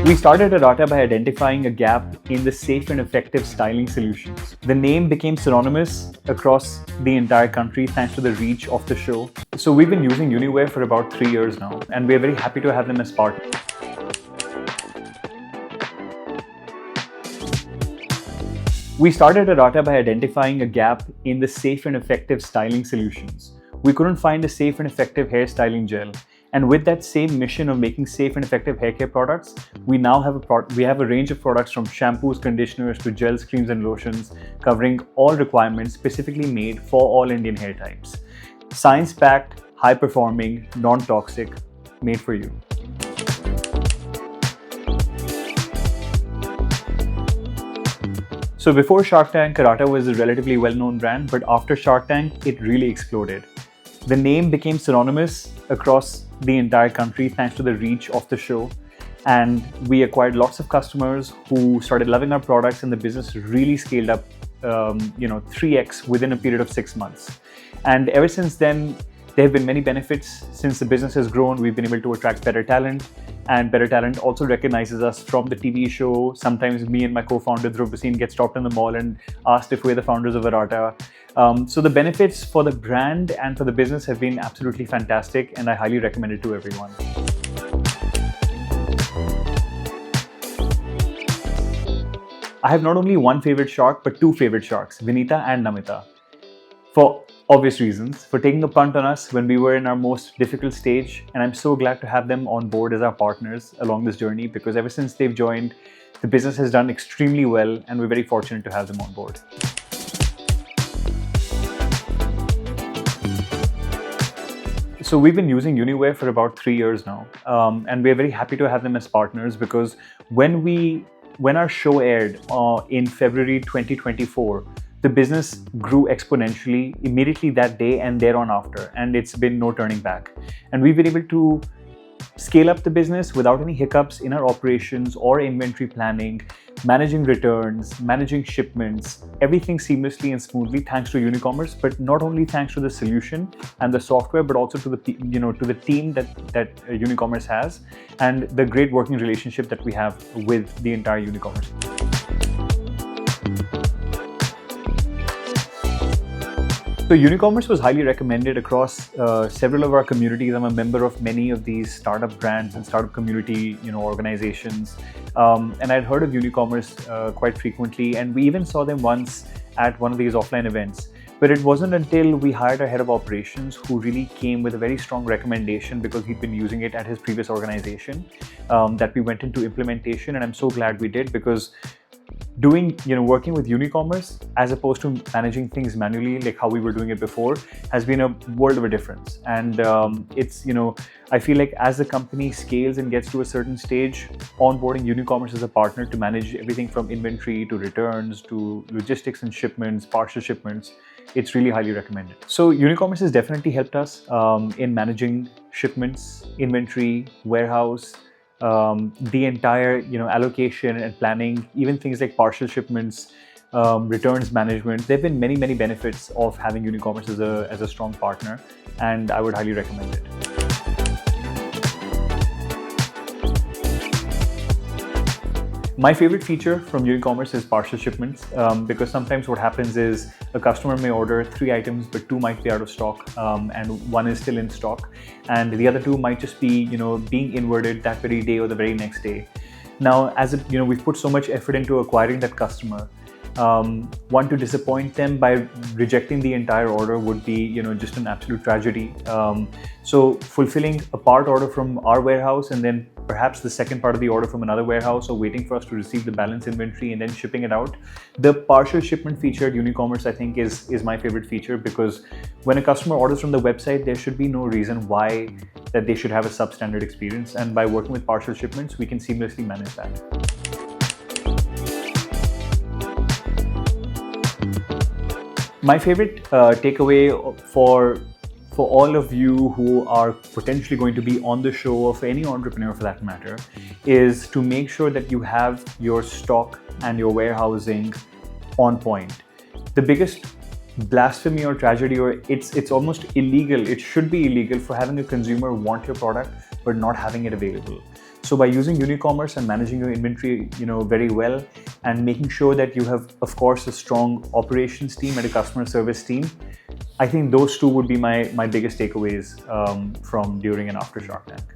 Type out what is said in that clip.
We started Arata by identifying a gap in the safe and effective styling solutions. The name became synonymous across the entire country thanks to the reach of the show. So we've been using Uniwear for about 3 years now, and we're very happy to have them as partners. We started Arata by identifying a gap in the safe and effective styling solutions. We couldn't find a safe and effective hair styling gel. And with that same mission of making safe and effective hair care products, we now have a range of products from shampoos, conditioners to gels, creams and lotions covering all requirements specifically made for all Indian hair types. Science-packed, high-performing, non-toxic, made for you. So before Shark Tank, Arata was a relatively well-known brand, but after Shark Tank, it really exploded. The name became synonymous across the entire country thanks to the reach of the show, and we acquired lots of customers who started loving our products, and the business really scaled up 3x within a period of 6 months. And ever since then, there have been many benefits. Since the business has grown, we've been able to attract better talent, and better talent also recognizes us from the TV show. Sometimes me and my co-founder Dhruv Madhok get stopped in the mall and asked if we're the founders of Arata. So the benefits for the brand and for the business have been absolutely fantastic, and I highly recommend it to everyone. I have not only one favorite shark, but two favorite sharks, Vinita and Namita. For obvious reasons, for taking a punt on us when we were in our most difficult stage, and I'm so glad to have them on board as our partners along this journey, because ever since they've joined, the business has done extremely well, and we're very fortunate to have them on board. So we've been using Uniwear for about 3 years now, and we're very happy to have them as partners, because when our show aired in February 2024, the business grew exponentially immediately that day and thereon after, and it's been no turning back. And we've been able to scale up the business without any hiccups in our operations or inventory planning, managing returns, managing shipments, everything seamlessly and smoothly thanks to Unicommerce, but not only thanks to the solution and the software, but also to the team that Unicommerce has, and the great working relationship that we have with the entire Unicommerce. So Unicommerce was highly recommended across several of our communities. I'm a member of many of these startup brands and startup community organizations. And I'd heard of Unicommerce quite frequently, and we even saw them once at one of these offline events. But it wasn't until we hired our head of operations, who really came with a very strong recommendation because he'd been using it at his previous organization, that we went into implementation. And I'm so glad we did, because working with Unicommerce as opposed to managing things manually like how we were doing it before has been a world of a difference. And I feel like as the company scales and gets to a certain stage, onboarding Unicommerce as a partner to manage everything from inventory to returns to logistics and shipments, partial shipments, it's really highly recommended. So Unicommerce has definitely helped us in managing shipments, inventory, warehouse, the entire allocation and planning, even things like partial shipments, returns management. There have been many benefits of having Unicommerce as a strong partner, and I would highly recommend it. My favorite feature from Unicommerce is partial shipments, because sometimes what happens is a customer may order 3 items, but 2 might be out of stock, and 1 is still in stock, and the other 2 might just be being inverted that very day or the very next day. Now, we've put so much effort into acquiring that customer. One, to disappoint them by rejecting the entire order would be just an absolute tragedy. So fulfilling a part order from our warehouse and then perhaps the second part of the order from another warehouse, or waiting for us to receive the balance inventory and then shipping it out. The partial shipment feature at Unicommerce, I think, is my favorite feature, because when a customer orders from the website, there should be no reason why that they should have a substandard experience. And by working with partial shipments, we can seamlessly manage that. My favorite takeaway for all of you who are potentially going to be on the show, or for any entrepreneur for that matter, is to make sure that you have your stock and your warehousing on point. The biggest blasphemy or tragedy, or it's almost illegal, it should be illegal for having a consumer want your product but not having it available. So by using Unicommerce and managing your inventory, very well, and making sure that you have, of course, a strong operations team and a customer service team, I think those two would be my biggest takeaways from during and after Shark Tank.